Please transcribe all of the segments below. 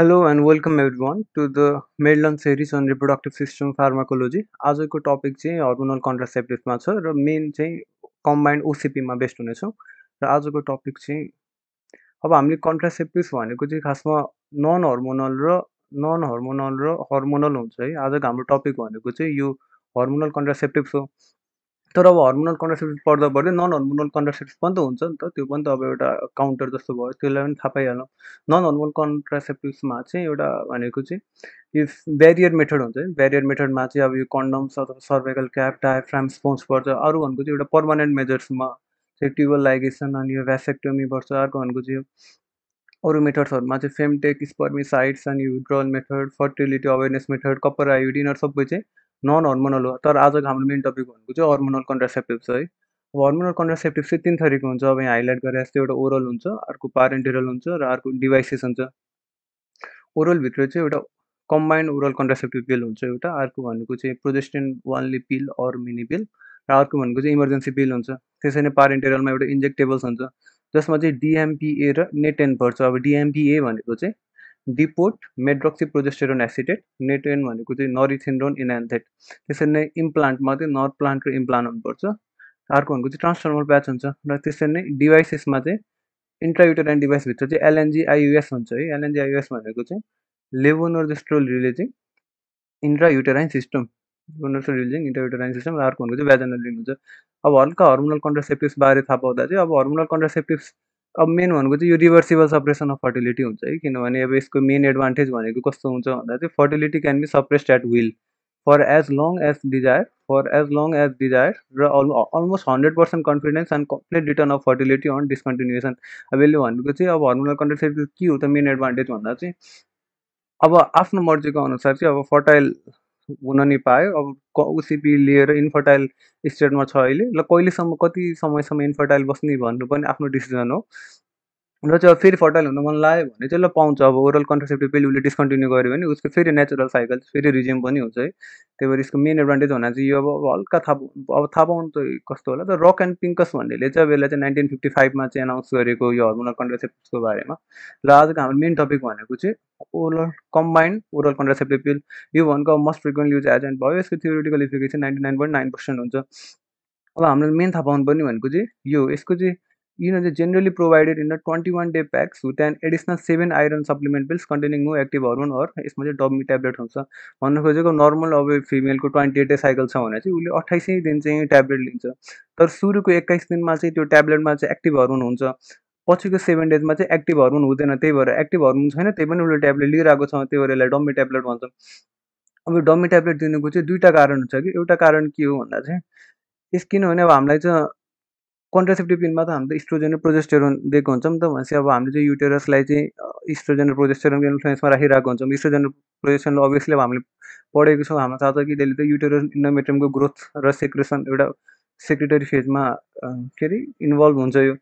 Hello and welcome everyone to the Maryland series on reproductive system pharmacology. आजको topic चाहिँ hormonal कन्ट्रासेप्टिभमा छ र main चाहिँ कम्बाइन्ड ओसिपीमा बेस्ड हुनेछ र आजको टपिक चाहिँ अब हामीले कन्ट्रासेप्टिभ्स भनेको चाहिँ खासमा नन हर्मोनल र हर्मोनल हुन्छ है। आजको हाम्रो टपिक भनेको चाहिँ यो हर्मोनल कन्ट्रासेप्टिभ्स हो। तर अब हर्मोनल कन्ट्रासेप्टिभ पढ्दा पढ्दै नन हर्मोनल कन्ट्रासेप्टिभ पनि त हुन्छ नि त, त्यो पनि त अब एउटा काउन्टर जस्तो भयो, त्यसलाई पनि थाहा पाइहालौँ। नन हर्मोनल कन्ट्रासेप्टिभ्समा चाहिँ एउटा भनेको चाहिँ यो ब्यारियर मेथड हुन्छ है। ब्यारियर मेथडमा चाहिँ अब यो कन्डम्स अथवा सर्भाइकल क्याप, डायफ्राम, स्पोन्ज पर्छ। अरू भनेको चाहिँ एउटा पर्मानेन्ट मेजर्समा चाहिँ ट्युबल लाइगेसन अनि यो भ्यासेक्टोमी पर्छ। अर्को भनेको चाहिँ अरू मेथड्सहरूमा चाहिँ फेमटेक, स्पर्मिसाइड्स अनि withdrawal method, fertility awareness method, copper iodine सबै चाहिँ नन हर्मोनल हो। तर आजको हाम्रो मेन टपिक भनेको चाहिँ हर्मोनल कन्ट्रासेप्टिभ्स है। अब हर्मोनल कन्ट्रासेप्टिभ चाहिँ तिन थरीको हुन्छ। अब यहाँ हाइलाइट गरेर जस्तो एउटा ओरल हुन्छ, अर्को पारेन्टेरल हुन्छ र अर्को डिभाइसेस हुन्छ। ओरलभित्र चाहिँ एउटा कम्बाइन्ड ओरल कन्ट्रासेप्टिभ पिल हुन्छ एउटा, अर्को भनेको चाहिँ प्रोजेस्टेन वानली पिल अर मिनी पिल र अर्को भनेको चाहिँ इमर्जेन्सी पिल हुन्छ। त्यसरी नै पारेन्टेरलमा एउटा इन्जेक्टेबल्स हुन्छ जसमा चाहिँ डिएमपिए र नेटेन पर्छ। अब डिएमपिए भनेको चाहिँ डिपोट मेड्रोक्सी प्रोजेस्टेरोन एसिटेट, नेटेन भनेको चाहिँ नरिथेन्ड्रोन इनान्थेट। त्यसरी नै इम्प्लान्टमा चाहिँ नर प्लान्ट र इम्प्लान्ट हुनुपर्छ। अर्को भनेको चाहिँ ट्रान्सफर्मर प्याच हुन्छ र त्यसरी नै डिभाइसेसमा चाहिँ इन्ट्रायुटेराइन डिभाइसभित्र चाहिँ एलएनजी आइयुएस हुन्छ है। एलएनजी आइयुएस भनेको चाहिँ लेभोनोर्जेस्ट्रोल रिलिजिङ इन्ट्रायुटेराइन सिस्टम, लेभोनोर्जेस्ट्रोल रिलिजिङ इन्ट्रायुटेराइन सिस्टम र अर्को भनेको चाहिँ भ्याजिनल रिङ हुन्छ। अब हल्का हर्मोनल कन्ट्रासेप्टिभ्स बारे थाहा पाउँदा चाहिँ अब हर्मोनल कन्ट्रासेप्टिभ्स अब मेन भनेको चाहिँ यो रिभर्सिबल सप्रेसन अफ फर्टिलिटी हुन्छ है। किनभने अब यसको मेन एडभान्टेज भनेको कस्तो हुन्छ भन्दा चाहिँ fertility can be suppressed at will for as long as desire, र almost 100% confidence and complete return of fertility on discontinuation. अब यसले भनेको चाहिँ अब हर्मोनल कन्ट्रासेप्टिभ के हो त मेन एडभान्टेज भन्दा चाहिँ अब आफ्नो मर्जीको अनुसार चाहिँ अब फर्टाइल हुन नि पायो। अब ओसिपी लिएर इन्फर्टाइल स्टेटमा छ अहिले, ल कहिलेसम्म कति समयसम्म इन्फर्टाइल बस्ने भन्नु पनि आफ्नो डिसिजन हो। र चाहिँ अब फेरि फर्टाइल हुन मन लाग्यो भने चाहिँ ल पाउँछ। अब ओरल कन्ट्रासेप्टिभ पिल उसले डिस्कन्टिन्यू गर्यो भने उसको फेरि नेचुरल साइकल फेरि रिज्युम पनि हुन्छ है। त्यही भएर यसको मेन एडभान्टेज भन्दा चाहिँ यो अब हल्का थाहा पाउनु त कस्तो होला त, रक एन्ड पिङ्कस भन्नेले चाहिँ अब यसलाई चाहिँ 1955मा चाहिँ एनाउन्स गरेको यो हर्मोनल कन्ट्रासेप्टिभ्सको बारेमा। र आजको हाम्रो मेन टपिक भनेको चाहिँ ओरल कम्बाइन्ड ओरल कन्ट्रासेप्टिभ पिल। यो भनेको अब मस्ट फ्रिक्वेन्ट युज एजेन्ट भयो। यसको थ्योरिटिकल इफिकेसी 99.9% हुन्छ। अब हाम्रो मेन थाहा पाउनुपर्ने भनेको चाहिँ यो यसको चाहिँ generally provided in a 21-day packs with an additional 7 iron supplement pills containing no active hormone or यसमा चाहिँ डमी ट्याब्लेट हुन्छ। भन्नु खोजेको नर्मल अब फिमेलको 28 डे साइकल छ भने चाहिँ उसले 28 दिन चाहिँ ट्याब्लेट लिन्छ। तर सुरुको 21 दिनमा चाहिँ त्यो ट्याब्लेटमा चाहिँ एक्टिभ हर्मोन हुन्छ, पछिको 7 डेजमा चाहिँ एक्टिभ हर्मोन हुँदैन। त्यही भएर एक्टिभ हर्मोन छैन, त्यही पनि उसले ट्याब्लेट लिइरहेको छ, त्यही भएर यसलाई डमी ट्याब्लेट भन्छ। अब यो डमी ट्याब्लेट दिनुको चाहिँ दुईवटा कारण हुन्छ कि। एउटा कारण के हो भन्दा चाहिँ यस किनभने अब हामीलाई चाहिँ कन्ट्रासेप्टिभ पिलमा त हामीले इस्ट्रोजेन र प्रोजेस्टेरोन दिएको हुन्छ नि त। भनेपछि अब हामीले चाहिँ युटेरसलाई चाहिँ इस्ट्रोजेन र प्रोजेस्टेरोनको इन्फ्लुएन्समा राखिरहेको हुन्छौँ। इस्ट्रोजेन र प्रोजेस्टेरोन अभियसली अब हामीले पढेको छौँ, हाम्रो थाहा छ कि त्यसले त युटेरस इन्डोमेट्रियमको ग्रोथ र सेक्रेसन एउटा सेक्रेटरी फेजमा के अरे इन्भल्भ हुन्छ यो।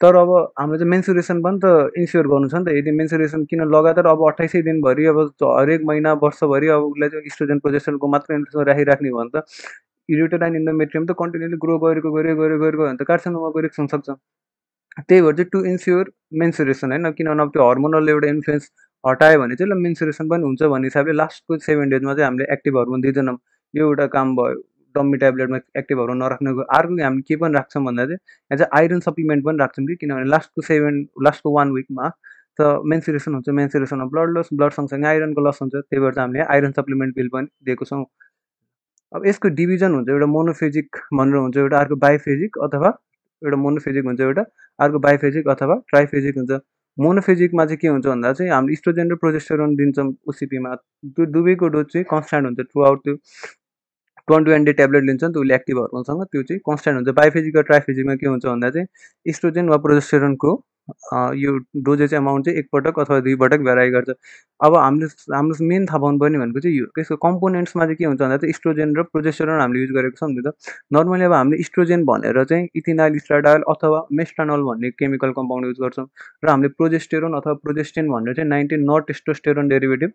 तर अब हामीले चाहिँ मेन्सुरेसन पनि त इन्स्योर गर्नु छ नि त। यदि मेन्सुरेसन किन लगातार अब 28 दिनभरि अब हरेक महिना वर्षभरि अब उसलाई चाहिँ इस्ट्रोजेन प्रोजेस्टेरोनको मात्र इन्फ्लुएन्समा राखिराख्ने हो भने त युटेराइन इन्डोमेट्रियम त कन्टिन्युली ग्रो गरेको भने त कार्सिनोमा गइरहेको हुनसक्छ। त्यही भएर चाहिँ टु इन्स्योर मेन्सुरेसन होइन, किनभने अब त्यो हर्मोनल एउटा इन्फ्लुएन्स हटायो भने चाहिँ ल मेन्सुरेसन पनि हुन्छ भन्ने हिसाबले लास्टको 7 डेजमा चाहिँ हामीले एक्टिभ हर्मोन दिँदैनौँ। यो एउटा काम भयो डम्मी ट्याब्लेटमा एक्टिभ हर्मोन नराख्नुको। अर्को हामीले के पनि राख्छौँ भन्दा चाहिँ यहाँ चाहिँ आइरन सप्लिमेन्ट पनि राख्छौँ कि, किनभने लास्टको 1 विकमा त मेन्सुरेसन हुन्छ, मेन्सुरेसनमा ब्लड लस, ब्लड सँगसँगै आइरनको लस हुन्छ। त्यही भएर चाहिँ हामीले आइरन सप्लिमेन्ट बिल पनि दिएको छौँ। अब यसको डिभिजन हुन्छ, एउटा मोनोफेजिक भनेर हुन्छ, एउटा अर्को बाइफेजिक अथवा एउटा मोनोफेजिक हुन्छ, एउटा अर्को बाइफेजिक अथवा ट्राइफेजिक हुन्छ। मोनोफेजिकमा चाहिँ के हुन्छ भन्दा चाहिँ हामीले इस्ट्रोजेन र प्रोजेस्टेरोन दिन्छौँ ओसिपीमा। त्यो दुवैको डोज चाहिँ कन्सट्यान्ट हुन्छ थ्रु आउट। त्यो 21 डे ट्याब्लेट लिन्छ नि त उसले एक्टिभ हर्मोनसँग, त्यो चाहिँ कन्सट्यान्ट हुन्छ। बाइफेजिक र ट्राइफेजिकमा के हुन्छ भन्दा चाहिँ इस्ट्रोजेन वा प्रोजेस्टेरोनको यो डोजेज एमाउन्ट चाहिँ एकपटक अथवा 2 पटक भ्याराइ गर्छ। अब हाम्रो मेन थाहा पाउनुपर्ने भनेको चाहिँ यो त्यसको कम्पोनेन्ट्समा चाहिँ के हुन्छ भन्दा चाहिँ इस्ट्रोजेन र प्रोजेस्टेरोन हामीले युज गरेको छौँ नि त। नर्मली अब हामीले इस्ट्रोजेन भनेर चाहिँ इथिनाइल स्ट्राडायल अथवा मेस्टानोल भन्ने केमिकल कम्पाउन्ड युज गर्छौँ र हामीले प्रोजेस्टेरोन अथवा प्रोजेस्टेन भनेर चाहिँ 19 नट टेस्टोस्टेरोन डेरिभेटिभ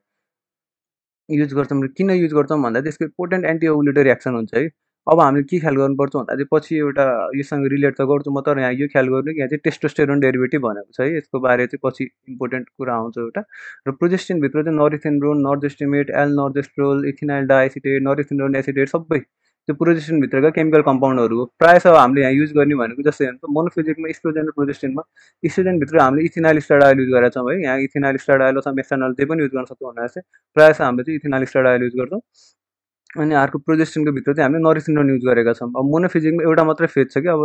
युज गर्छौँ। र किन युज गर्छौँ भन्दा त्यसको पोटेन्ट एन्टी ओभुलेटरी एक्सन हुन्छ है। अब हामीले के ख्याल गर्नुपर्छ भन्दा चाहिँ पछि एउटा योसँग रिलेट त गर्छु म, तर यहाँ यो ख्याल गर्नु कि यहाँ चाहिँ टेस्टोस्टेरोन डेरिभेटिभ भनेको छ है, यसको बारे चाहिँ पछि इम्पोर्टेन्ट कुरा आउँछ एउटा। र प्रोजेस्टिनभित्र चाहिँ नोरेथेन्ड्रोन, नर्जेस्टिमेट, एल नर्जेस्ट्रोल, इथिनाइल डाइएसिटेट, नोरेथेन्ड्रोन एसिटेट सबै त्यो प्रोजेस्टिनभित्रका केमिकल कम्पाउन्डहरू हो। प्रायः सब हामीले यहाँ युज गर्ने भनेको जस्तै हेर्नु मोनोफिजिकमा इस्ट्रोजेन र प्रोजेस्टिनमा, इस्ट्रोजेनभित्र हामीले इथिनाइल स्टाडायल युज गरेका छौँ है, यहाँ इथिनाइल स्टाडायल अथवा मेथानल जे पनि युज गर्न सक्छौँ भने जस्तै प्रायः जस्तो हामीले चाहिँ इथिनाइल स्टाडायल युज गर्छौँ। अनि अर्को प्रोजेस्टिनको भित्र चाहिँ हामीले नोरेथेन्ड्रोन युज गरेका छौँ। अब मोनोफिजिकमा एउटा मात्रै फेज छ कि अब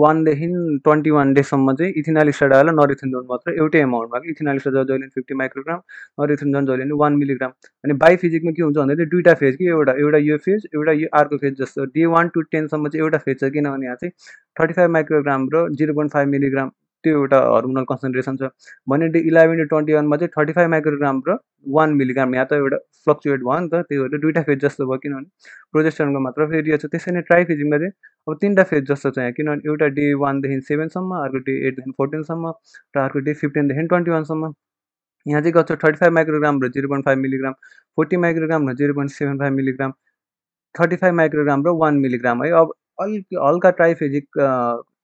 1 देखि 21 डेसम्म चाहिँ इथिनाइल स्टाडायल र नोरेथेन्ड्रोन मात्र एउटै एमाउन्टमा कि इथिनाइल स्टाडायल जहिले 50 माइक्रोग्राम, नोरेथेन्ड्रोन जहिले 1 मिलिग्राम। अनि बाइफिजिकमा के हुन्छ भन्दा चाहिँ दुईवटा फेज कि एउटा एउटा यो फेज एउटा यो अर्को फेज जस्तो डे 1 to 10 सम्म चाहिँ एउटा फेज छ, किनभने यहाँ चाहिँ 35 माइक्रोग्राम र 0.5 मिलिग्राम त्यो एउटा हर्मोनल कन्सन्ट्रेसन छ भने डे 11 to 21 मा चाहिँ 35 माइक्रोग्राम र 1 मिलिग्राम यहाँ त एउटा फ्लक्चुएट भयो नि त, त्यही भएर दुईवटा फेज जस्तो भयो, किनभने प्रोजेस्टेरोनको मात्रा फेरि छ। त्यसरी नै ट्राइफिजिकमा चाहिँ अब 3टा फेज जस्तो छ यहाँ, किनभने एउटा डे 1 देखि 7 सम्म, अर्को डे 8 देखि 14 सम्म र अर्को डे 15 देखि 21 सम्म। यहाँ चाहिँ गर्छ 35 माइक्रोग्राम र 0.5 मिलिग्राम, 40 माइक्रोग्राम र 0.75 मिलिग्राम, 35 माइक्रोग्राम र 1 मिलिग्राम है। अब अलिक हल्का ट्राइफेजिक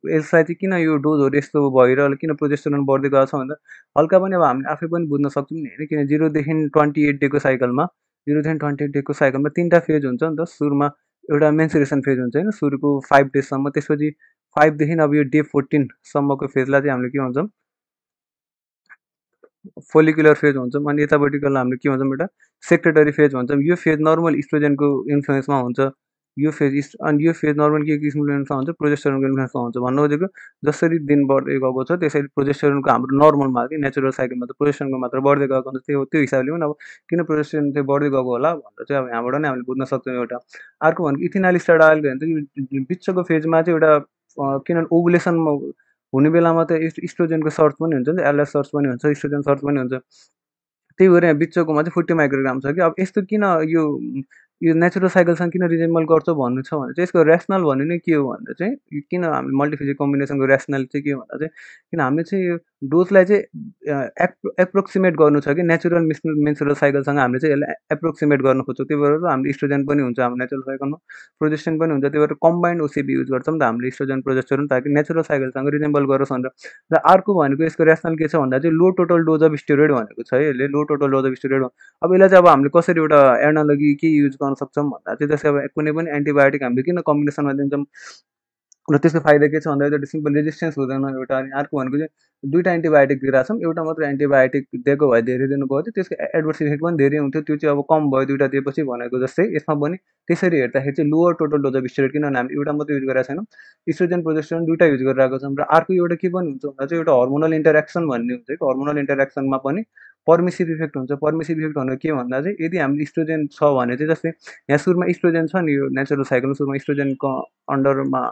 यसलाई चाहिँ किन यो डोजहरू यस्तो भइरहल, किन प्रोजेस्टेरोन बढ्दै गएको छ भन्दा हल्का पनि अब हामीले आफै पनि बुझ्न सक्छौँ नि होइन, किन 0देखि 28 डेको साइकलमा 0देखि 28 डेको साइकलमा 3टा फेज हुन्छ नि त। सुरुमा एउटा मेन्सुरेसन फेज हुन्छ होइन, सुरुको 5 डेजसम्म, त्यसपछि 5 देखि अब यो डे 14 सम्मको फेजलाई चाहिँ हामीले के भन्छौँ फोलिकुलर फेज भन्छौँ। अनि यतापट्टिको हामीले के भन्छौँ एउटा सेक्रेटरी फेज भन्छौँ। यो फेज नर्मल इस्ट्रोजेनको इन्फ्लुएन्समा हुन्छ, यो फेज अनि यो फेज नर्मल के इन्फ्लुएन्समा हुन्छ, प्रोजेस्टेरोनको इन्फ्लुएन्समा हुन्छ। भन्नु खोजेको जसरी दिन बढ्दै गएको छ त्यसरी प्रोजेस्टेरोनको हाम्रो नर्मलमा कि नेचुरल साइकलमा त प्रोजेस्टेरोनको मात्रा बढ्दै गएको हुन्छ, त्यो हिसाबले पनि अब किन प्रोजेस्टेरोन चाहिँ बढ्दै गएको होला भनेर चाहिँ अब यहाँबाट नै हामीले बुझ्न सक्छौँ एउटा। अर्को भनेको इथिनाइल स्टाडायल भन्छ कि बिचको फेजमा चाहिँ एउटा किनभने ओभुलेसनमा हुने बेलामा त इस्ट्रोजेनको सर्च पनि हुन्छ नि, एलएस सर्च पनि हुन्छ, इस्ट्रोजेन सर्च पनि हुन्छ। त्यही भएर यहाँ बिचकोमा चाहिँ 40 माइक्रोग्राम छ कि। अब यस्तो किन यो नेचुरल साइकलसँग किन रिजेम्बल गर्छ भन्नु छ भने चाहिँ यसको रेसनल भन्ने नै के हो भन्दा चाहिँ किन हामीले मल्टिफिजिक कम्बिनेसनको रेसनल चाहिँ के भन्दा चाहिँ किन हामीले चाहिँ यो डोजलाई चाहिँ एप्रोक्सिमेट गर्नु छ कि नेचुरल मेन्सुरल साइकलसँग हामीले चाहिँ यसलाई एप्रोक्सिमेट गर्न खोज्छौँ। त्यही भएर हामीले इस्ट्रोजेन पनि हुन्छ हाम्रो नेचुरल साइकलमा, प्रोजेस्टेरोन पनि हुन्छ, त्यही भएर कम्बाइन्ड ओसिपी युज गर्छौँ नि त हामीले इस्ट्रोजेन प्रोजेस्टेरोन, ताकि नेचुरल साइकलसँग रिजेम्बल गरोस् भनेर। र अर्को भनेको यसको रेसनल के छ भन्दा चाहिँ लो टोटल डोज अफ स्टेरोइड भनेको छ है, यसले लो टोटल डोज अफ स्टेरोइड। अब यसलाई चाहिँ अब हामीले कसरी एउटा एनालोगी के युज गर्न सक्छौँ भन्दा चाहिँ जस्तै अब कुनै पनि एन्टिबायोटिक हामीले किन कम्बिनेसनमा दिन्छौँ र त्यसको फाइदा के छ भन्दा एउटा सिम्पल रेजिस्टेन्स हुँदैन एउटा। अनि अर्को भनेको चाहिँ दुईवटा एन्टिबायोटिक दिइरहेको छौँ, एउटा मात्र एन्टिबायोटिक दिएको भए धेरै दिनुभयो थियो, त्यसको एडभर्स इफेक्ट पनि धेरै हुन्थ्यो, त्यो चाहिँ अब कम भयो दुईवटा दिएपछि भनेको जस्तै। यसमा पनि त्यसरी हेर्दाखेरि चाहिँ lower total dose of steroid, किनभने हामीले एउटा मात्र युज गरेका छैनौँ, इस्ट्रोजेन प्रोजेस्टेरोन दुईवटा युज गरिरहेको छौँ। र अर्को एउटा के पनि हुन्छ भन्दा चाहिँ एउटा हर्मोनल इन्टरेक्सन भन्ने हुन्छ कि हर्मोनल इन्टरेक्सनमा पनि पर्मिसिभ इफेक्ट हुन्छ। पर्मिसिभ इफेक्ट भनेको के भन्दा चाहिँ यदि हामीले इस्ट्रोजेन छ भने चाहिँ जस्तै यहाँ सुरुमा इस्ट्रोजेन छ नि, यो नेचुरल साइकलमा सुरुमा इस्ट्रोजेनको अन्डरमा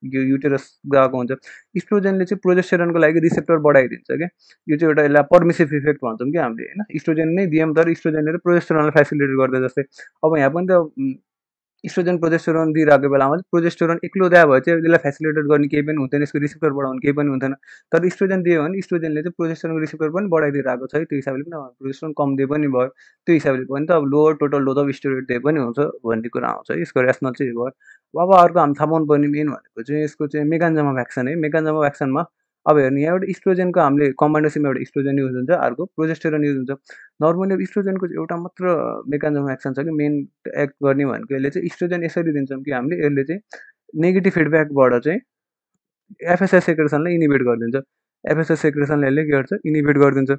यो युटेरस गएको हुन्छ, इस्ट्रोजेनले चाहिँ प्रोजेस्टेरोनको लागि रिसेप्टर बढाइदिन्छ क्या। यो चाहिँ एउटा यसलाई पर्मिसिभ इफेक्ट भन्छौँ कि हामीले होइन, इस्ट्रोजेन नै दियौँ तर इस्ट्रोजेनले चाहिँ प्रोजेस्टेरोनलाई फेसिलिटेट गर्दा जस्तै। अब यहाँ पनि त इस्ट्रोजेन प्रोजेस्टेरोन दिइरहेको बेलामा चाहिँ प्रोजेस्टेरोन एक्लो दिए भए चाहिँ यसलाई फेसिलिटेट गर्ने केही पनि हुँदैन, यसको रिसेप्टर बढाउने केही पनि हुँदैन। तर इस्ट्रोजेन दियो भने इस्ट्रोजेनले चाहिँ प्रोजेस्टेरोनको रिसेप्टर पनि बढाइदिइरहेको छ है, त्यो हिसाबले पनि अब प्रोजेस्टेरोन कम दिए पनि भयो, त्यो हिसाबले पनि त अब lower total dose of steroid दिए पनि हुन्छ भन्ने कुरा आउँछ है। यसको रेसनल चाहिँ भयो। अब अर्को हामी थाहा पाउनुपर्ने मेन भनेको चाहिँ यसको चाहिँ मेकानिजम अफ एक्सन है। मेकानिजम अफ एक्सनमा अब हेर्नु यहाँ एउटा इस्ट्रोजेनको हामीले कम्बाइन्डेसनमा एउटा इस्ट्रोजेन युज हुन्छ, अर्को प्रोजेस्टेरोन युज हुन्छ। नर्मली अब इस्ट्रोजेनको एउटा मात्र मेकानिजम अफ एक्सन छ कि मेन एक्ट गर्ने भनेको यसले चाहिँ इस्ट्रोजेन यसरी दिन्छौँ कि हामीले यसले चाहिँ नेगेटिभ फिडब्याकबाट चाहिँ एफएसएस सेक्रेसनलाई इनिबिट गरिदिन्छ। एफएसएस सेक्रेसनले यसले के गर्छ इनिबिट गरिदिन्छ।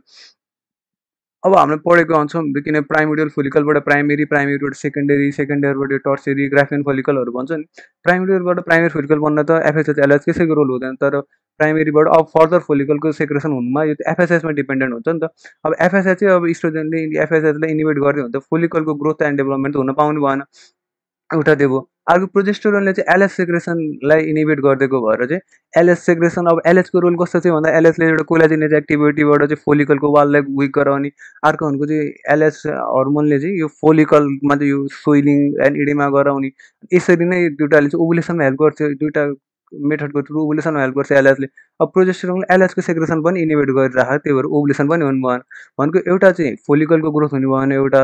अब हामीले पढेको हुन्छौँ किन प्राइमोडियल फोलिकलबाट प्राइमेरी, प्राइमेरीबाट सेकेन्डरी, सेकेन्डरीबाट टर्सियरी, ग्राफियन फोलिकलहरू भन्छ नि। प्राइमेरीबाट प्राइमेरी फोलिकल बन्न त एफएसएच एलएच कसैको रोल हुँदैन, तर प्राइमेरीबाट अब फर्दर फोलिकलको सेक्रेसन हुनुमा यो एफएसएचमा डिपेन्डेन्ट हुन्छ नि त। अब एफएसएच चाहिँ अब इस्ट्रोजेनले एफएसएचलाई इनिबिट गरिदियो भने त फोलिकलको ग्रोथ एन्ड डेभलपमेन्ट हुन पाउनु भएन, एउटा त्यो भयो। अर्को प्रोजेस्टेरोनले चाहिँ एलएच सेक्रेसनलाई इनिबिट गरिदिएको भएर चाहिँ एलएच सेक्रेसन, अब एलएचको रोल कस्तो थियो भन्दा एलएचले एउटा कोलाजिनेज एक्टिभिटीबाट चाहिँ फोलिकलको वाललाई विक गराउने। अर्को भनेको चाहिँ एलएच हर्मोनले चाहिँ यो फोलिकलमा चाहिँ यो सोइलिङ एन्ड इडेमा गराउने। यसरी नै दुइटाले चाहिँ ओभुलेसनमा हेल्प गर्थ्यो, दुइटा मेथडको थ्रु ओभुलेसनमा हेल्प गर्छ एलएचले। अब प्रोजेस्टेरोनले एलएचको सेक्रेसन पनि इनिबिट गरिरहेको, त्यही भएर ओभुलेसन पनि हुनु भएन भनेको। एउटा चाहिँ फोलिकलको ग्रोथ हुने भएन एउटा,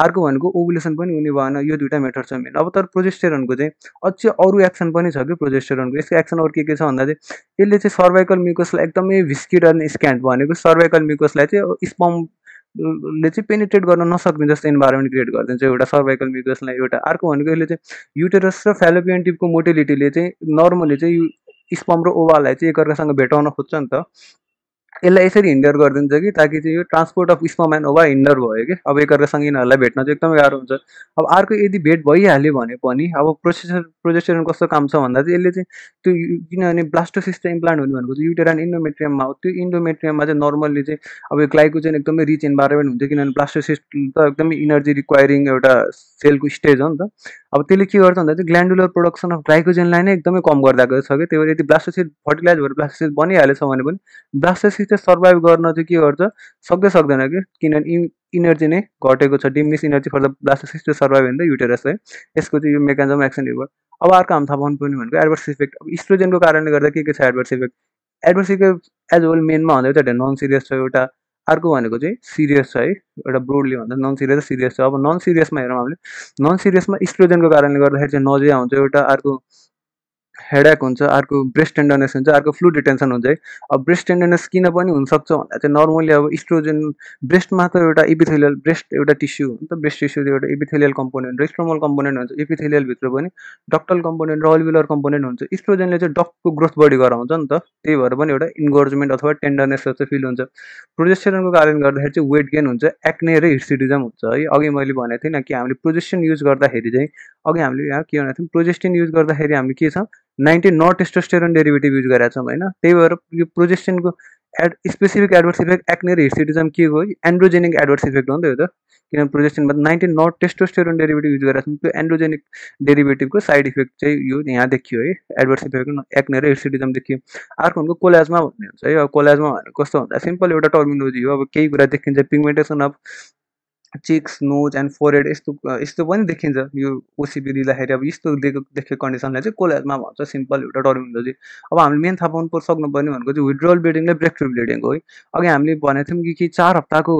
अर्को भनेको ओभुलेसन पनि हुने भएन, यो दुईटा मेथड छ मेन। अब तर प्रोजेस्टेरोनको चाहिँ अझै अरू एक्सन पनि छ कि प्रोजेस्टेरोनको। यसको एक्सन अरू के छ भन्दा चाहिँ यसले चाहिँ सर्भाइकल म्युकसलाई एकदमै भिस्किड अनि स्क्यान्ट भनेको सर्भाइकल म्युकसलाई चाहिँ स्पर्म ले चाहिँ पेनिट्रेट गर्न नसक्ने जस्तो इन्भाइरोमेन्ट क्रिएट गरिदिन्छ एउटा सर्भाइकल म्युकसलाई। एउटा अर्को भनेको यसले चाहिँ युटेरस र फ्यालोपियन टिपको मोटिलिटीले चाहिँ नर्मली चाहिँ स्पर्म र ओभालाई चाहिँ एकअर्कासँग भेटाउन खोज्छ नि त, यसलाई यसरी हिन्डर गरिदिन्छ कि ताकि चाहिँ यो transport of sperm and ova hinder भयो कि। अब एकअर्कासँग यिनीहरूलाई भेट्न चाहिँ एकदमै गाह्रो हुन्छ। अब अर्को यदि भेट भइहाल्यो भने पनि अब प्रोजेस्टेरोन कस्तो काम छ भन्दा चाहिँ यसले चाहिँ त्यो किनभने ब्लास्टोसिस्ट इम्प्लान्ट हुने भनेको चाहिँ युटेराइन इन्डोमेट्रियममा हो। त्यो इन्डोमेट्रियममा चाहिँ नर्मल्ली चाहिँ अब ग्लाइकोजेन एकदमै रिच इन्भाइरोमेन्ट हुन्छ, किनभने ब्लास्टोसिस्ट त एकदमै इनर्जी रिक्वायरिङ एउटा सेलको स्टेज हो नि त। अब त्यसले के गर्छ भन्दा चाहिँ ग्ल्यान्डुलर प्रोडक्सन अफ ग्लाइकोजेनलाई नै एकदमै कम गरिदिएको छ कि। त्यही भएर यदि ब्लास्टोसिस्ट फर्टिलाइज भएर ब्लास्टोसिस्ट बनिहालेछ भने पनि ब्लास्टोसिस्ट चाहिँ सर्भाइभ गर्न चाहिँ के गर्छ, सक्दैन कि, किनभने इनर्जी नै घटेको छ, diminish energy for the blastocyst to survive in the uterus है। यसको चाहिँ यो मेकानिजम एक्सन यो भयो। अब अर्को हामी थाहा पाउनुपर्ने भनेको एडभर्स इफेक्ट। अब इस्ट्रोजेनको कारणले गर्दा के छ adverse effect? Adverse effect as whole मेनमा भन्दा चाहिँ नन सिरियस छ एउटा, अर्को भनेको चाहिँ सिरियस छ है। एउटा ब्रोडली भन्दा नन सिरियस र सिरियस छ। अब नन सिरियसमा हेरौँ हामीले, नन सिरियसमा इस्ट्रोजेनको कारणले गर्दाखेरि चाहिँ नजिया हुन्छ एउटा, अर्को हेडेक हुन्छ, अर्को ब्रेस्ट टेन्डरनेस हुन्छ, अर्को फ्लुइड रिटेन्सन हुन्छ है। अब ब्रेस्ट टेन्डरनेस किन पनि हुनसक्छ भन्दा चाहिँ नर्मली अब इस्ट्रोजेन ब्रेस्टमा त एउटा इपिथेलियल, ब्रेस्ट एउटा टिस्यु हो नि त, ब्रेस्ट टिस्यु एउटा इपिथेलियल कम्पोनेन्ट र स्ट्रोमल कम्पोनेन्ट हुन्छ। इपिथेलियलभित्र पनि डक्टल कम्पोनेन्ट र अल्भुलर कम्पोनेन्ट हुन्छ। इस्ट्रोजेनले चाहिँ डक्टको ग्रोथ बढी गराउँछ नि त, त्यही भएर पनि एउटा इन्गोर्जमेन्ट अथवा टेन्डरनेस जस्तो फिल हुन्छ। प्रोजेस्टेरोनको कारणले गर्दाखेरि चाहिँ वेट गेन हुन्छ, एक्ने र हिर्सिडिजम हुन्छ है। अघि मैले भनेको थिएँ कि हामीले प्रोजेस्टेरोन युज गर्दाखेरि चाहिँ, अघि हामीले यहाँ के भनेको थियौँ, प्रोजेस्टेरोन युज गर्दाखेरि हामीले के छ 19 नट टेस्टोस्टेरोन डेरिभेटिभ युज गरेका छौँ होइन। त्यही भएर यो प्रोजेस्टेरोनको स्पेसिफिक एडभर्स इफेक्ट एक्ने र हिर्सिडिजम के हो, एन्ड्रोजेनिक एडभर्स इफेक्ट हो नि त यो त, किनभने प्रोजेस्टेरोनमा 19 नट टेस्टोस्टेरोन डेरिभेटिभ युज गरेका छौँ। त्यो एन्ड्रोजेनिक डेरिभेटिभको साइड इफेक्ट चाहिँ यो यहाँ देखियो है, एडभर्स इफेक्ट एक्ने र हिर्सिडिजम देखियो। अर्को भनेको कोलाजमा भन्ने हुन्छ है। अब कोलाजमा भनेको कस्तो भन्दा सिम्पल एउटा टर्मिनोलोजी हो। अब केही कुरा देखिन्छ, pigmentation of cheeks, nose and forehead यस्तो पनि देखिन्छ यो ओसिपी दिँदाखेरि। अब यस्तो देखेको कन्डिसनलाई चाहिँ कोलाजमा भन्छ, सिम्पल एउटा टर्मिनोलोजी। अब हामीले मेन थाहा पाउनु सक्नुपर्ने भनेको चाहिँ विड्रोल ब्लिडिङ र ब्रेक थ्रु ब्लिडिङ हो है। अघि हामीले भनेको थियौँ कि 4 हप्ताको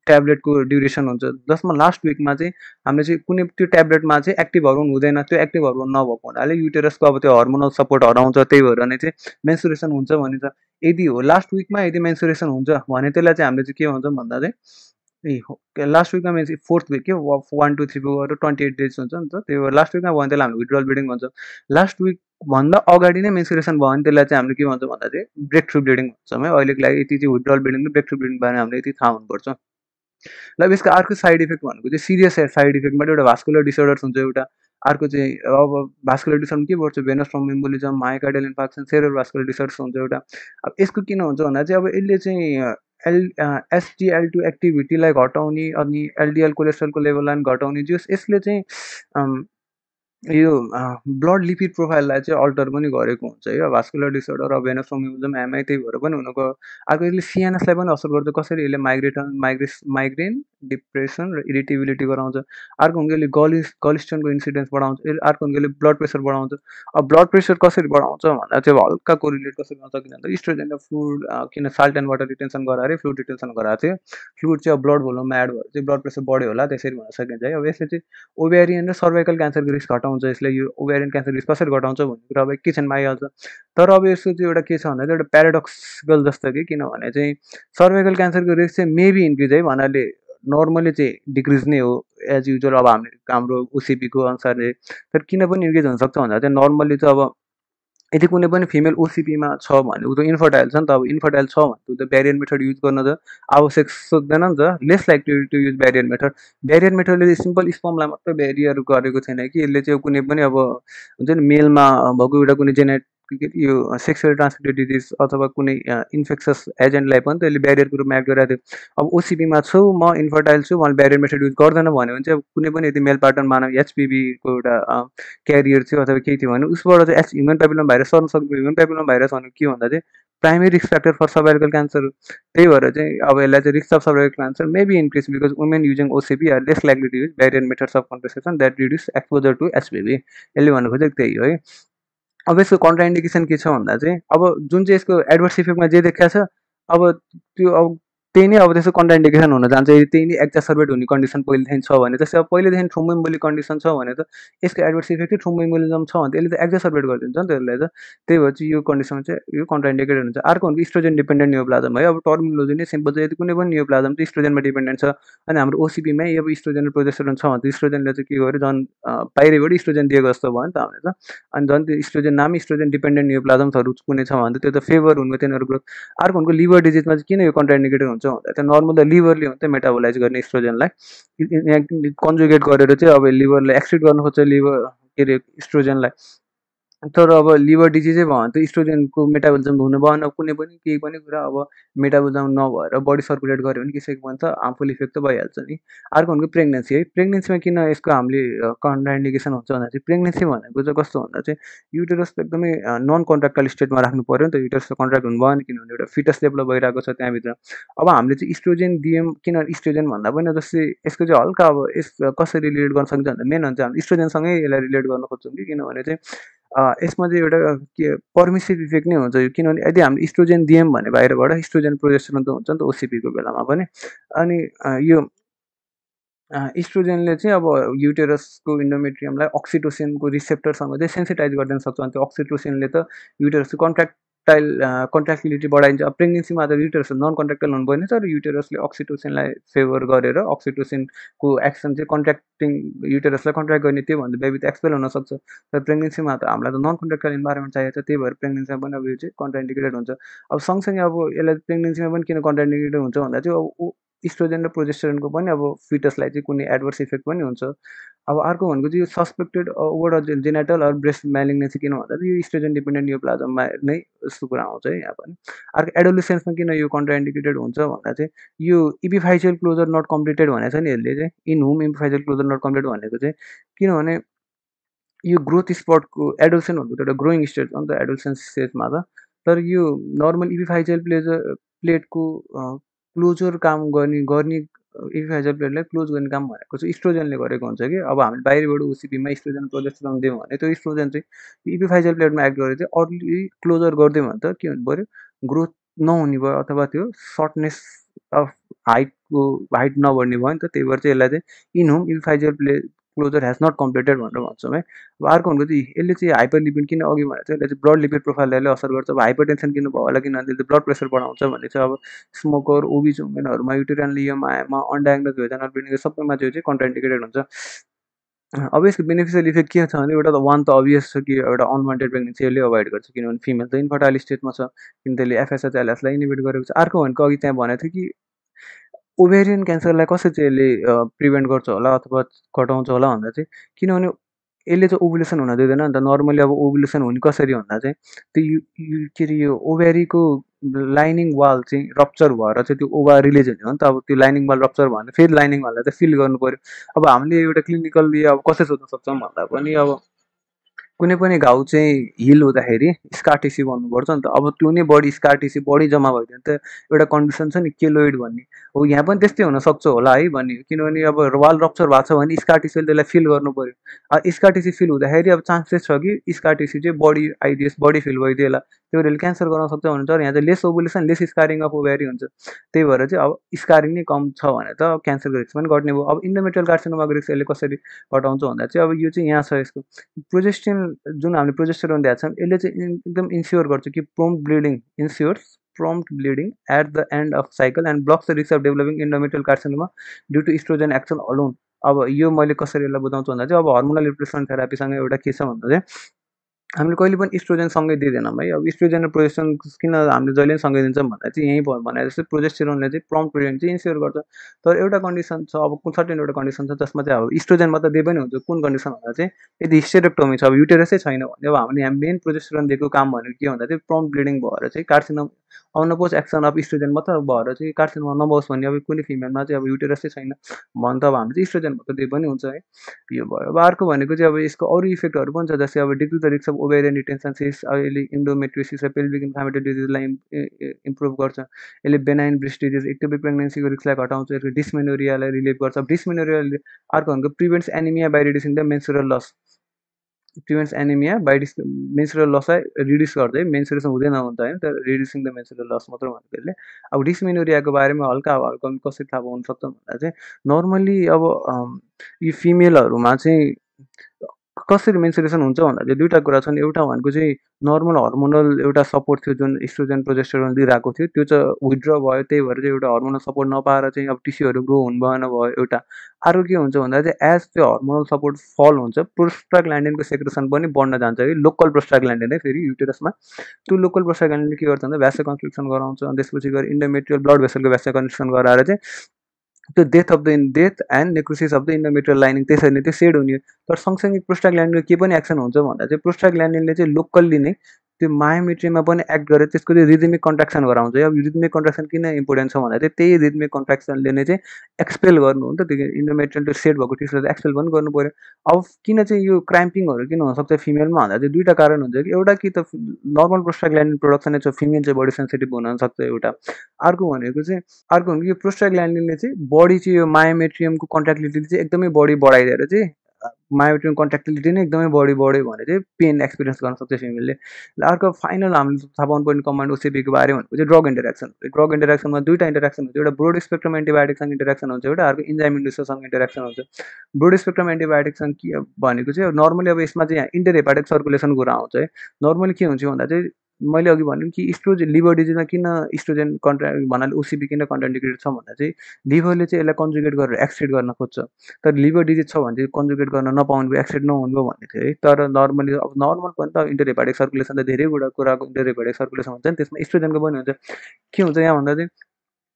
ट्याब्लेटको ड्युरेसन हुन्छ, जसमा लास्ट विकमा चाहिँ हामीले चाहिँ कुनै त्यो ट्याब्लेटमा चाहिँ एक्टिभ हर्मोन हुँदैन। त्यो एक्टिभ हर्मोन नभएको हुनाले युटेरसको अब त्यो हर्मोनल सपोर्ट हराउँछ, त्यही भएर नै चाहिँ मेन्सुरेसन हुन्छ भनिन्छ। यदि हो लास्ट विकमा यदि मेन्सुरेसन हुन्छ भने त्यसलाई चाहिँ हामीले चाहिँ के भन्छौँ भन्दा चाहिँ लास्ट विकमा मेन्स 4th विक के 1 2 3 4 28 डेज हुन्छ नि त। त्यही भएर लास्ट विकमा भयो भने त्यसलाई हामीले विड्रोल ब्लिडिङ भन्छौँ। लास्ट विक भन्दा अगाडि नै मेन्सुरेसन भयो भने त्यसलाई चाहिँ हामीले के भन्छौँ भन्दा चाहिँ ब्रेक थ्रु ब्लिडिङ भन्छौँ है। अहिलेको लागि यति चाहिँ विड्रोल ब्लिडिङ र ब्रेक थ्रु ब्लिडिङ बारेमा हामीले यति थाहा हुनुपर्छ। ल यसको अर्को साइड इफेक्ट भनेको चाहिँ सिरियस साइड इफेक्टबाट एउटा भास्कुलर डिसअर्डर्स हुन्छ एउटा, अर्को चाहिँ अब भास्कुलर डिसअर्डर के पर्छ, venous thromboembolism, myocardial infarction, cerebral vascular disorders हुन्छ एउटा। अब यसको किन हुन्छ भन्दा चाहिँ अब यसले चाहिँ SGLT2 एक्टिभिटीलाई घटाउने अनि LDL कोलेस्ट्रोलको लेभललाई घटाउने, यसले चाहिँ यो ब्लड लिपिड प्रोफाइललाई चाहिँ अल्टर पनि गरेको हुन्छ है। भास्कुलर डिसअर्डर अब भेनस थ्रोम्बोएम्बोलिजम एमआई त्यही भएर पनि हुनुको। अर्को यसले सिएनएसलाई पनि असर गर्छ। कसरी? यसले माइग्रेन, डिप्रेसन र इरिटेबिलिटी गराउँछ। अर्को भनेको यसले गलिस्टनको इन्सिडेन्स बढाउँछ। अर्को भनेको यसले ब्लड प्रेसर बढाउँछ। अब ब्लड प्रेसर कसरी बढाउँछ भन्दा चाहिँ हल्का कोरिलेट कसरी गर्न सकिन्छ भन्दा इस्ट्रोजेन र फ्लुइड, किन साल्ट एन्ड वाटर रिटेन्सन गराएर फ्लुइड रिटेन्सन गराएको थियो, फ्लुइड चाहिँ अब ब्लड भोल्युममा एड भएर चाहिँ ब्लड प्रेसर बढ्यो होला, त्यसरी भन्न सकिन्छ है। अब यसले चाहिँ ओभ्यारियन र सर्भाइकल क्यान्सरको रिस्क घटाउँछ। यसले यो ओभ्यारियन क्यान्सर रिस्क कसरी घटाउँछ भन्ने कुरा अब एकैछिनमा आइहाल्छ। तर अब यसको चाहिँ एउटा के छ भन्दा चाहिँ एउटा प्याराडक्सिकल जस्तो कि, किनभने चाहिँ सर्भाइकल क्यान्सरको रिस्क चाहिँ मेबी इन्क्रिज है भन्नाले नर्मली चाहिँ डिक्रिज नै हो एज युजुअल अब हाम्रो ओसिपीको अनुसारले। तर किन पनि इन्क्रिज हुनसक्छ भन्दा चाहिँ नर्मली चाहिँ अब यदि कुनै पनि फिमेल ओसिपीमा छ भने ऊ त इन्फर्टाइल छ नि त। अब इन्फर्टाइल छ भने ऊ त ब्यारियर मेथड युज गर्न त आवश्यक सोच्दैन नि त, less like to use barrier method. Barrier मेथडले सिम्पल स्पर्मलाई मात्रै ब्यारियर गरेको छैन कि, यसले चाहिँ कुनै पनि अब हुन्छ नि मेलमा भएको एउटा कुनै यो सेक्सुअल ट्रान्समिटेड डिजिज अथवा कुनै इन्फेक्सस एजेन्टलाई पनि त यसले ब्यारियरको रूपमा एक्ट गरेको थियो। अब ओसिपीमा छु, म इन्फर्टाइल छु, मैले ब्यारियर मेथड युज गर्दैन भन्यो भने चाहिँ अब कुनै पनि यदि मेल पार्टनर मानव एचपिभीको एउटा क्यारियर थियो अथवा केही थियो भने उसबाट चाहिँ ह्युमन पेपिलोमा भाइरस सर्न सक्छ। ह्युमन पेपिलोमा भाइरस भनेको के भन्दा चाहिँ primary risk factor for cervical cancer. त्यही भएर चाहिँ अब यसलाई चाहिँ risk of cervical cancer may be increase because women using OCP are less likely to use barrier methods of contraception that reduce exposure to HPV. यसले भन्नु खोजेको त्यही हो है। अब यसको कन्ट्राइन्डिकेसन के छ भन्दा चाहिँ अब जुन चाहिँ यसको एडभर्स इफेक्टमा जे देखिएको छ अब त्यो अब त्यही नै अब त्यसको कन्ट्राइन्डिकेसन हुन जान्छ। यदि त्यही नै एक्जासर्बेट हुने कन्डिसन पहिलेदेखि छ भने, जस्तै अब पहिलेदेखि थ्रोम्बोएम्बोलिक कन्डिसन छ भने त यसको एडभर्स इफेक्ट चाहिँ थ्रोम्बोएम्बोलिजम छ भने यसले त एक्जासर्बेट गरिदिन्छ नि त यसलाई त। त्यही भएर चाहिँ यो कन्डिसनमा चाहिँ यो कन्ट्राइन्डिकेटेड हुन्छ। अर्को भनेको इस्ट्रोजेन डिपेन्डेन्ट नियोप्लाजम है। अब टर्मिनोलोजी नै सिम्पल छ, यदि कुनै पनि नियोप्लाजम चाहिँ इस्ट्रोजेनमा डिपेन्डेन्ट छ अनि हाम्रो ओसिपीमै अब इस्ट्रोजेन र प्रोजेस्टेरोन छ भने त इस्ट्रोजेनले चाहिँ के गर्यो, झन् बाहिरबाट इस्ट्रोजेन दिएको जस्तो भयो नि त हामीले त। अनि झन् त्यो इस्ट्रोजेन नामै इस्ट्रोजेन डिपेन्डेन्ट नियोप्लाजमहरू कुनै छ भने त त्यो त फेभर हुनु तिनीहरू ग्रोथ। अर्को भनेको लिभर डिजिजमा चाहिँ किन यो कन्ट्राइन्डिकेटेड हुन्छ भन्दा चाहिँ नर्मल त लिभरले हुन्छ मेटाबोलाइज गर्ने इस्ट्रोजनलाई कन्जुगेट गरेर चाहिँ अब लिभरले एक्सक्रिट गर्न खोज्छ लिभर के अरे इस्ट्रोजनलाई। तर अब लिभर डिजिजै भयो भने त इस्ट्रोजेनको मेटाबोलिजम हुनु भएन, कुनै पनि केही पनि कुरा अब मेटाबोलिजम नभएर बडी सर्कुलेट गऱ्यो भने कसैको भन्छ हार्मफुल इफेक्ट त भइहाल्छ नि। अर्को भनेको प्रेग्नेन्सी है। प्रेग्नेन्सीमा किन यसको हामीले कन्ट्राइन्डिकेसन हुन्छ भन्दा चाहिँ प्रेग्नेन्सी भनेको चाहिँ कस्तो भन्दा चाहिँ युटेरस एकदमै नन कन्ट्राक्टाइल स्टेटमा राख्नु पऱ्यो नि त। युटेरस त कन्ट्राक्ट हुनु भएन किनभने एउटा फिटस डेभलप भइरहेको छ त्यहाँभित्र। अब हामीले चाहिँ इस्ट्रोजेन दियौँ, किन इस्ट्रोजेन भन्दा पनि जस्तै यसको चाहिँ हल्का अब यस कसरी रिलेट गर्न सकिन्छ भन्दा मेन हुन्छ हामी इस्ट्रोजेनसँगै यसलाई रिलेट गर्न खोज्छौँ कि किनभने चाहिँ यसमा चाहिँ एउटा के पर्मिसिभ इफेक्ट नै हुन्छ यो। किनभने यदि हामीले इस्ट्रोजेन दियौँ भने बाहिरबाट इस्ट्रोजेन प्रोजेस्टेरोन त हुन्छ नि त ओसिपीको बेलामा पनि। अनि यो इस्ट्रोजेनले चाहिँ अब युटेरसको इन्डोमेट्रियमलाई अक्सिटोसिनको रिसेप्टरसँग चाहिँ सेन्सिटाइज गरिदिन सक्छ। अनि त्यो अक्सिटोसिनले त युटेरसको कन्ट्राक्टिलिटी बढाइन्छ। अब प्रेग्नेन्सीमा त युटेरस नन कन्ट्राक्टाइल हुनुपर्ने तर युटेरसले अक्सिटोसिनलाई फेभर गरेर अक्सिटोसिनको एक्सन चाहिँ कन्ट्राक्टिङ युटेरसलाई कन्ट्राक्ट गर्ने, त्यो भन्दा बेबी त एक्सपेल हुनसक्छ। तर प्रेग्नेन्सीमा त हामीलाई त नन कन्ट्राक्टाइल इन्भाइरोमेन्ट चाहिएको छ, त्यही भएर प्रेग्नेन्सीमा पनि अब यो चाहिँ कन्ट्राइन्डिकेटेड हुन्छ। अब सँगसँगै अब यसलाई प्रेग्नेन्सीमा पनि किन कन्ट्राइन्डिकेटेड हुन्छ भन्दा चाहिँ अब इस्ट्रोजेन र प्रोजेस्टेरोनको पनि अब फिटसलाई चाहिँ कुनै एडभर्स इफेक्ट पनि हुन्छ। अब अर्को भनेको चाहिँ यो suspected overall genital or breast malignancy किन भन्दा चाहिँ यो इस्ट्रोजेन डिपेन्डेन्ट नियोप्लाजममा नै यस्तो कुरा आउँछ है यहाँ पनि। अर्को एडोलेसेन्समा किन यो कन्ट्राइन्डिकेटेड हुन्छ भन्दा चाहिँ यो इपिफाइजियल क्लोजर नट कम्प्लिटेड भनेको छ नि यसले चाहिँ, इन हुम इपिफाइजियल क्लोजर नट कम्प्लिटेड भनेको चाहिँ किनभने यो ग्रोथ स्पटको एडोल्सेन्ट भनेको त एउटा ग्रोइङ स्टेज हो नि त एडोल्सेन्स स्टेजमा त। तर यो नर्मल इपिफाइजियल प्लेटको क्लोजर काम गर्ने इपिफाइजियल प्लेटलाई क्लोज गर्ने काम भनेको चाहिँ इस्ट्रोजेनले गरेको हुन्छ कि। अब हामीले बाहिरबाट ओसिपीमा इस्ट्रोजेन प्रोजेस्टेरोन दियौँ भने त्यो इस्ट्रोजेन चाहिँ इपिफाइजियल प्लेटमा एक्ट गरेर चाहिँ अर्ली क्लोजर गरिदियो भने त के हुनु पऱ्यो, ग्रोथ नहुने भयो अथवा त्यो सर्टनेस अफ हाइट नबढ्ने भयो नि त। त्यही भएर चाहिँ यसलाई चाहिँ in home epiphyseal closure has not completed भनेर भन्छौँ है। अब अर्को भनेको चाहिँ यसले चाहिँ हाइपर लिपिड किन अघि भनेको चाहिँ यसले चाहिँ ब्लड लिपिड प्रोफाइललाई असर गर्छ। अब हाइपर टेन्सन किन भयो होला किनभने त्यसले ब्लड प्रेसर बढाउँछ भन्ने चाहिँ अब स्मोकर, ओबिज वुमेनहरूमा, युटेरियन लियोमामा, अनडायग्नोज भेजाइनल ब्लिडिङ सबैमा चाहिँ कन्ट्राइन्डिकेटेड हुन्छ। अब यसको बेनिफिसियल इफेक्ट के छ भने एउटा त वान त अभियस छ कि एउटा अनवान्टेड प्रेग्नेन्सी यसले अभोइड गर्छ किनभने फिमेल त इन्फर्टाइल स्टेटमा छ, किन त्यसले एफएसएच एलएसलाई इनिबिट गरेको छ। अर्को भनेको अघि त्यहाँ भनेको थियो कि ओभेरियन क्यान्सरलाई कसरी चाहिँ यसले प्रिभेन्ट गर्छ होला अथवा घटाउँछ होला भन्दा चाहिँ किनभने यसले चाहिँ ओभुलेसन हुन दिँदैन नि त। नर्मली अब ओभुलेसन हुने कसरी भन्दा चाहिँ त्यो के अरे यो ओभ्यारीको लाइनिङ वाल चाहिँ रप्चर भएर चाहिँ त्यो ओभा रिलिज हुने हो नि त। अब त्यो लाइनिङ वाल रप्चर भयो भने फेरि लाइनिङ वाललाई त फिल गर्नु पऱ्यो। अब हामीले एउटा क्लिनिकल्ली अब कसरी सोध्न सक्छौँ भन्दा पनि अब कुनै पनि घाउ चाहिँ हिल हुँदाखेरि स्कार टिस्यु भन्नुपर्छ नि त। अब त्यो नै बढी स्कार टिस्यु बढी जम्मा भयो भने त एउटा कन्डिसन छ नि केलोइड भन्ने, हो यहाँ पनि त्यस्तै हुनसक्छ होला है भन्ने। किनभने अब वाल रप्चर भएको छ भने स्कार टिस्युले त्यसलाई फिल गर्नु पऱ्यो। अब स्कार टिस्यु फिल हुँदाखेरि अब चान्सेस छ कि स्कार टिस्यु चाहिँ बढी आइदियोस्, बढी फिल भइदियो होला, त्यो भएर क्यान्सर गर्न सक्छ भन्नुहुन्छ। यहाँ चाहिँ लेस ओभुलेसन लेस स्कारिङ अफ ओभ्यारी हुन्छ, त्यही भएर चाहिँ अब स्कारिङ नै कम छ भने त क्यान्सरको रिस्क पनि घट्ने भयो। अब इन्डोमेट्रियल कार्सिनोमाको रिस्क यसले कसरी घटाउँछ भन्दा चाहिँ अब यो चाहिँ यहाँ छ यसको प्रोजेस्टिन जुन हामीले प्रोजेस्टेरोन दिएको छौँ यसले चाहिँ एकदम इन्स्योर गर्छ कि prompt bleeding at the end of cycle and blocks the risk of developing endometrial carcinoma due to estrogen action alone. अब यो मैले कसरी यसलाई बुझाउँछु भन्दा चाहिँ अब हर्मोनल रिप्लेसमेन्ट थेरापीसँग एउटा के छ भन्दा चाहिँ हामीले कहिले पनि इस्ट्रोजेन सँगै दिँदैनौँ है। अब इस्ट्रोजेन र प्रोजेस्टेरोन किन हामीले जहिले पनि सँगै दिन्छौँ भन्दा चाहिँ यहीँ भने जस्तै प्रोजेस्टेरोनले चाहिँ प्रम्प्ट ब्लिडिङ चाहिँ इन्स्योर गर्छ। तर एउटा कन्डिसन छ, अब सर्टेन एउटा कन्डिसन छ जसमा चाहिँ अब इस्ट्रोजेन मात्रै दिए पनि हुन्छ। कुन कन्डिसन भन्दा चाहिँ यदि हिस्टेरेक्टोमी छ, अब युटेरसै छैन भने अब हामीले मेन प्रोजेस्टेरोन दिएको काम भनेको के भन्दा चाहिँ प्रम्प्ट ब्लिडिङ भएर चाहिँ carcinoma unopposed action of oestrogen मात्र भएर चाहिँ कार्सिनोमा नबोस् भन्ने। अब कुनै फिमेलमा चाहिँ अब युटेरसै छैन भने त अब हामीले चाहिँ इस्ट्रोजेन मात्र दिए पनि हुन्छ है। यो भयो। अब अर्को भनेको चाहिँ अब यसको अरू इफेक्टहरू पनि छ जस्तै अब decrease the risk of ovarian retention cyst, अहिले इन्डोमेट्रियोसिस र पेल्भिक इन्फ्लामेटरी डिजिजलाई इम्प्रुभ गर्छ। यसले बेनाइन ब्रेस्ट डिजिज एक्टोपिक प्रेग्नेन्सीको रिस्कलाई घटाउँछ। यसले डिस्मेनोरियालाई रिलिभ गर्छ। डिस्मेनोरियाले अर्को भनेको prevents anemia by reducing the menstrual loss. Prevents anemia by menstrual लसलाई रिड्युस गर्दै मेन्सुरेसन हुँदै नहुँदा होइन तर रिड्युसिङ द मेन्सुरल लस मात्र भनेको यसले। अब डिस्मेनोरियाको बारेमा हल्का कसरी थाहा पाउन सक्छौँ भन्दा चाहिँ नर्मल्ली अब यी फिमेलहरूमा चाहिँ कसरी मेन्सुरेसन हुन्छ भन्दा चाहिँ दुईवटा कुरा छन्। एउटा भनेको चाहिँ नर्मल हर्मोनल एउटा सपोर्ट थियो जुन इस्ट्रोजन प्रोजेस्टेरोन दिइरहेको थियो त्यो चाहिँ विथड्र भयो, त्यही भएर चाहिँ एउटा हर्मोनल सपोर्ट नपाएर चाहिँ अब टिस्युहरू ग्रो हुनु भएन भयो एउटा। अर्को के हुन्छ भन्दा चाहिँ एज त्यो हर्मोनल सपोर्ट फल हुन्छ प्रोस्टाग्ल्यान्डिनको सेक्रेसन पनि बढ्न जान्छ कि लोकल प्रोस्टाग्ल्यान्डिन है फेरि युटेरसमा। त्यो लोकल प्रोस्टाग्ल्यान्डिनले के गर्छ भन्दा भ्यासो कन्स्ट्रक्सन गराउँछ अनि त्यसपछि गएर इन्डोमेट्रियल ब्लड भेसलको भ्यासो कन्स्ट्रक्सन गराएर चाहिँ त्यो death and necrosis of the endometrial lining त्यसरी नै त्यो सेड हुने। तर सँगसँगै प्रोस्टाग्ल्यान्डिनको के पनि एक्सन हुन्छ भन्दा चाहिँ प्रोस्टाग्ल्यान्डिनले चाहिँ लोकल्ली नै त्यो मायोमेट्रियममा पनि एक्ट गरेर त्यसको चाहिँ रिदमिक कन्ट्राक्सन गराउँछ। अब रिदमिक कन्ट्राक्सन किन इम्पोर्टेन्ट छ भन्दा चाहिँ त्यही रिदमिक कन्ट्राक्सनले नै चाहिँ एक्सपेल गर्नु हो नि त त्यो इन्डोमेट्रियल त्यो सेड भएको टिस्युलाई एक्सपेल पनि गर्नु पऱ्यो। अब किन चाहिँ यो क्राम्पिङहरू किन हुनसक्छ फिमेलमा भन्दा चाहिँ दुईवटा कारण हुन्छ कि एउटा कि त नर्मल प्रोस्टाग्ल्यान्डिन प्रोडक्सन चाहिँ फिमेल चाहिँ बढी सेन्सिटिभ हुनसक्छ एउटा। अर्को भनेको चाहिँ अर्को भनेको यो प्रोस्टाग्ल्यान्डिनले चाहिँ बडी चाहिँ यो मायोमेट्रियमको कन्ट्राक्टिलिटी चाहिँ एकदमै बढी बढाइदिएर चाहिँ मायोमेट्रियम कन्ट्राक्टिलिटी नै एकदमै बढी बढ्यो भने चाहिँ पेन एक्सपिरियन्स गर्न सक्छ फिमेलले। अर्को फाइनल हामीले थाहा पाउनुपर्ने कमान्ड ओसिपीको बारे भनेको चाहिँ ड्रग इन्टरेक्सन। ड्रग इन्टरेक्सनमा दुईवटा इन्टरेक्सन हुन्छ, एउटा ब्रोड स्पेक्ट्रम एन्टिबायोटिकसँग इन्टरेक्सन हुन्छ, एउटा अर्को इन्जाइम इन्ड्युसरसँग इन्टरेक्सन हुन्छ। ब्रोड स्पेक्ट्रम एन्टिबायोटिकसँग के भनेको चाहिँ नर्मली अब यसमा चाहिँ इन्टरहेपाटिक सर्कुलेसनको कुरा आउँछ है। नर्मली के हुन्छ भन्दा चाहिँ मैले अघि भनेँ कि इस्ट्रोजेन लिभर डिजिजमा किन इस्ट्रोजेन भन्नाले ओसिपी किन कन्ट्राइन्डिकेटेड छ भन्दा चाहिँ लिभरले चाहिँ यसलाई कन्जुगेट गरेर एक्सट्रेट गर्न खोज्छ। तर लिभर डिजिज छ भने चाहिँ कन्जुगेट गर्न नपाउनु भयो, एक्सट्रेट नहुनु भयो भन्ने थियो है। तर नर्मली अब नर्मल पनि त इन्टरहेपाटिक सर्कुलेसन त धेरै कुराको इन्टरहेपाटिक सर्कुलेसन हुन्छ नि, त्यसमा इस्ट्रोजेनको पनि हुन्छ। के हुन्छ यहाँ भन्दा चाहिँ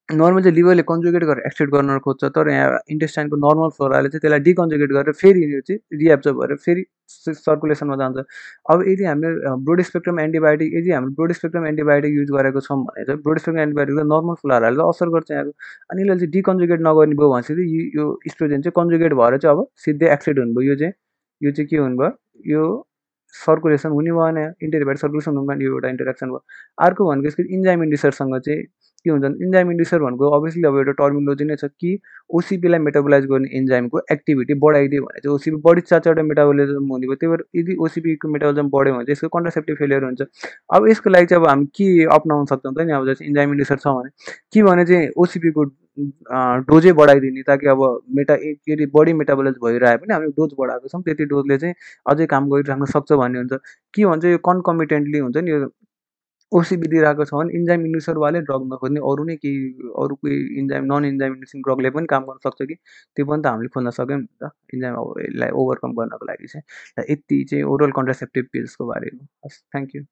नर्मल चाहिँ लिभरले कन्जुगेट गरेर एक्सट्रेट गर्न खोज्छ, तर यहाँ इन्टेस्टाइनको नर्मल फ्लोराले चाहिँ त्यसलाई डिकन्जुगेट गरेर फेरि यो चाहिँ रिएब्जर्ब भएर फेरि सर्कुलेसनमा जान्छ। अब यदि हामीले ब्रोड स्पेक्ट्रम एन्टिबायोटिक युज गरेको छौँ भने चाहिँ ब्रोड स्पेक्ट्रम एन्टिबायोटिक त नर्मल फ्लोराले असर गर्छ यहाँको। अनि यसले चाहिँ डिकन्जुगेट नगर्ने भयो भनेपछि यो इस्ट्रोजेन चाहिँ कन्जुगेट भएर चाहिँ अब सिधै एक्सट्रेट हुनुभयो। यो चाहिँ के हुनुभयो, यो सर्कुलेसन हुने भएन, इन्टरहेपाटिक सर्कुलेसन हुनु भएन, यो एउटा इन्टरेक्सन भयो। अर्को भनेको यसको इन्जाइम इन्ड्युसरसँग चाहिँ के हुन्छ भने इन्जाइम इन्ड्युसर भनेको अभियसली अब एउटा टर्मिनोलोजी नै छ कि ओसिपीलाई मेटाबोलाइज गर्ने एन्जाइमको एक्टिभिटी बढाइदियो भने चाहिँ ओसिपी बढी चार्जबाट मेटाबोलिजम हुने भयो। त्यही भएर यदि ओसिपीको मेटाबोलिजम बढ्यो भने चाहिँ यसको कन्ट्रासेप्टिभ फेलियर हुन्छ। अब यसको लागि चाहिँ अब हामी के अप्नाउन सक्छौँ त नि, अब जस्तै इन्जाइम इन्ड्युसर छ भने चाहिँ ओसिपीको डोजै बढाइदिने, ताकि अब के अरे बडी मेटाबोलाइज भइरहे पनि हामीले डोज बढाएको छौँ त्यति डोजले चाहिँ अझै काम गरिराख्न सक्छ भन्ने हुन्छ। के भन्छ यो कन्कमिटेन्टली हुन्छ नि, यो ओसिपी दिइरहेको छ भने इन्जाइम इन्ड्युसरवाले ड्रग नखोज्ने अरू नै केही अरू कोही नन इन्जाइम इन्ड्युसिङ ड्रगले पनि काम गर्न सक्छ कि त्यो पनि त हामीले खोज्न सक्यौँ नि त इन्जाइम अब यसलाई ओभरकम गर्नको लागि चाहिँ। यति चाहिँ ओरल कन्ट्रासेप्टिभ पिल्सको बारेमा। हस्, थ्याङ्क यू।